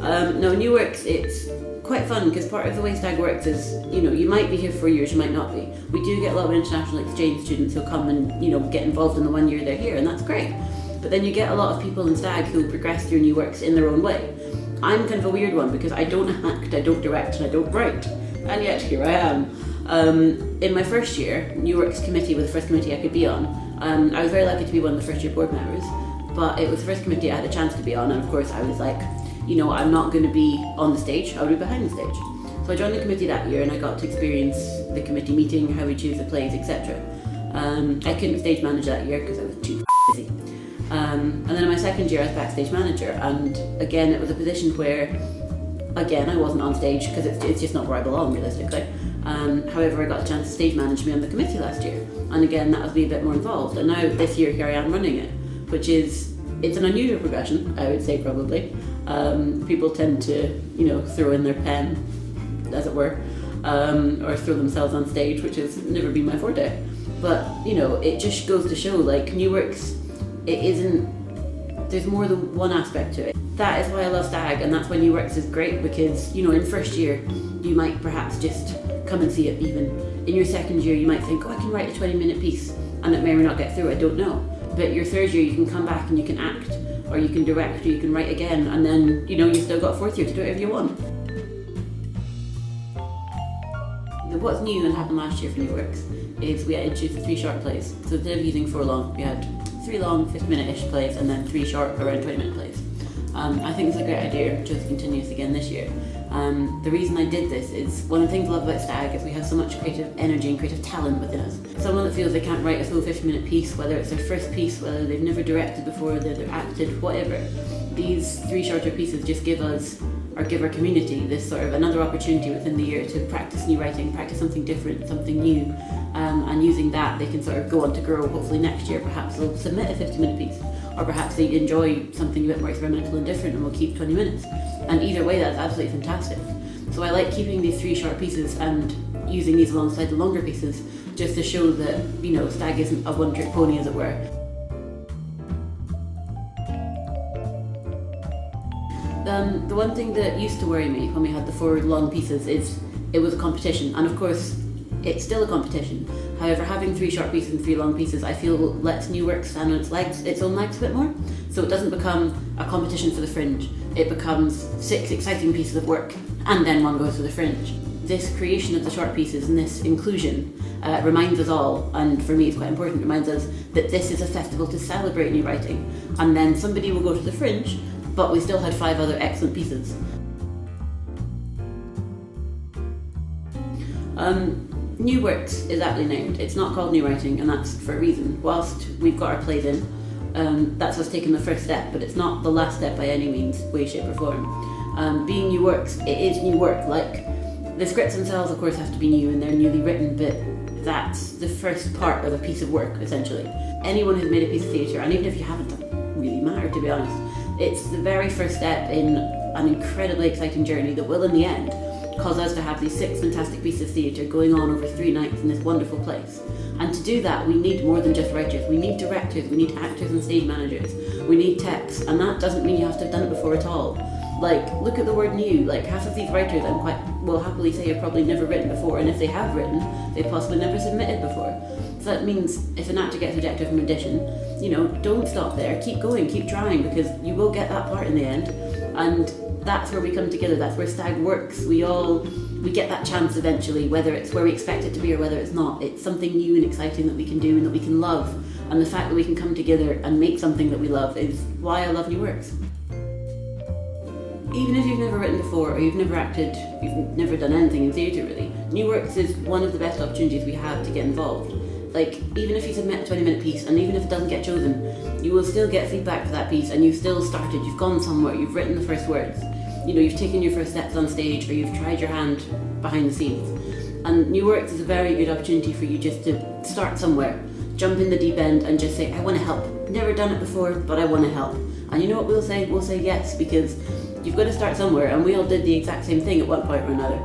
No, New Works, it's quite fun because part of the way Stag works is, you might be here for years, you might not be. We do get a lot of international exchange students who'll come and, get involved in the 1 year they're here, and that's great. But then you get a lot of people in Stag who progress through New Works in their own way. I'm kind of a weird one because I don't act, I don't direct, and I don't write. And yet here I am. In my first year, New Works committee was the first committee I could be on. I was very lucky to be one of the first year board members, but it was the first committee I had a chance to be on, and of course I was like, I'm not going to be on the stage, I'll be behind the stage. So I joined the committee that year and I got to experience the committee meeting, how we choose the plays, etc. I couldn't stage manage that year because I was too busy. And then in my second year I was backstage manager, and again it was a position where, again, I wasn't on stage because it's just not where I belong realistically. However, I got a chance to stage manage me on the committee last year, and again that was me a bit more involved, and now this year here I am running it, which is, it's an unusual progression, I would say probably. People tend to, throw in their pen, as it were, or throw themselves on stage, which has never been my forte. But, it just goes to show, like, New Works, there's more than one aspect to it. That is why I love Stag, and that's why New Works is great, because, in first year, you might perhaps just come and see it even. In your second year, you might think, I can write a 20-minute piece, and it may or not get through, I don't know. But your third year, you can come back and you can act, or you can direct, or you can write again, and then, you've still got a fourth year to do whatever you want. What's new and happened last year for New Works is we had introduced the 3 short plays. So instead of using 4 long, we had 3 long 50-minute-ish plays and then 3 short around 20-minute plays. I think it's a great idea to continue this again this year. The reason I did this is, one of the things I love about Stag is we have so much creative energy and creative talent within us. Someone that feels they can't write a full 50-minute piece, whether it's their first piece, whether they've never directed before, whether they've acted, whatever. These 3 shorter pieces just give us, or give our community, this sort of another opportunity within the year to practice new writing, practice something different, something new, and using that they can sort of go on to grow. Hopefully next year perhaps they'll submit a 50-minute piece, or perhaps they enjoy something a bit more experimental and different and will keep 20 minutes. And either way, that's absolutely fantastic. So I like keeping these 3 short pieces and using these alongside the longer pieces, just to show that, Stag isn't a one-trick pony, as it were. The one thing that used to worry me when we had the 4 long pieces is it was a competition, and of course it's still a competition. However, having 3 short pieces and 3 long pieces, I feel lets New Work stand on its own legs a bit more. So it doesn't become a competition for the fringe. It becomes 6 exciting pieces of work, and then one goes to the fringe. This creation of the short pieces and this inclusion reminds us all, and for me it's quite important, reminds us that this is a festival to celebrate new writing, and then somebody will go to the fringe, but we still had 5 other excellent pieces. New Works is aptly named. It's not called New Writing, and that's for a reason. Whilst we've got our plays in, that's us taking the first step, but it's not the last step by any means, way, shape or form. Being New Works, it is new work. Like, the scripts themselves of course have to be new and they're newly written, but that's the first part of a piece of work, essentially. Anyone who's made a piece of theatre, and even if you haven't, doesn't really matter, to be honest, it's the very first step in an incredibly exciting journey that will in the end cause us to have these 6 fantastic pieces of theatre going on over 3 nights in this wonderful place. And to do that, we need more than just writers. We need directors, we need actors and stage managers, we need techs, and that doesn't mean you have to have done it before at all. Like, look at the word new. Like, half of these writers I'm quite will happily say have probably never written before, and if they have written, they've possibly never submitted before. So that means if an actor gets rejected from audition, don't stop there, keep going, keep trying, because you will get that part in the end. And that's where we come together, that's where Stag works. We get that chance eventually, whether it's where we expect it to be or whether it's not. It's something new and exciting that we can do and that we can love. And the fact that we can come together and make something that we love is why I love New Works. Even if you've never written before, or you've never acted, you've never done anything in theatre really, New Works is one of the best opportunities we have to get involved. Like, even if you submit a 20-minute piece, and even if it doesn't get chosen, you will still get feedback for that piece, and you've still started, you've gone somewhere, you've written the first words, you've taken your first steps on stage, or you've tried your hand behind the scenes. And New Works is a very good opportunity for you just to start somewhere, jump in the deep end and just say, I want to help. Never done it before, but I want to help. And you know what we'll say? We'll say yes, because you've got to start somewhere, and we all did the exact same thing at one point or another.